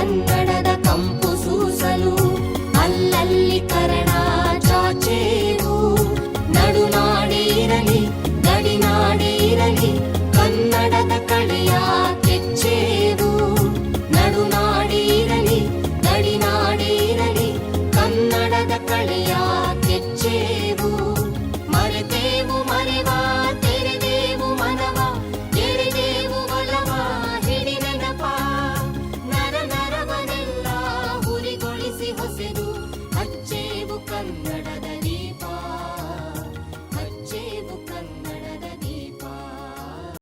ಕನ್ನಡದ ಕಂಪು ಸೂಸಲು ಅಲ್ಲಲ್ಲಿ ಕರಣ ಚಾಚೇವು. ನಡುನಾಡಿ ಇರಲಿ ಗಡಿನಾಡಿ ಇರಲಿ ಕನ್ನಡದ ಕಳೆಯ ಕೆಚ್ಚೇವು. ನಡುನಾಡಿ ಇರಲಿ ಗಡಿನಾಡಿ ಇರಲಿ ಕನ್ನಡದ ಕಳೆಯ ಕೆಚ್ಚೇವು. ಮರೆತೇವು ಮರೆವ ತೆರೆದೇವು ಮನವ ಎರೆದೇವು ಒಲವ ಹಿಡಿ ನೆನಪ. ನರ ನರವನೆಲ್ಲ ಹುರಿಗೊಳಿಸಿ ಹೊಸೆದು ಹಚ್ಚೇವು ಕನ್ನಡ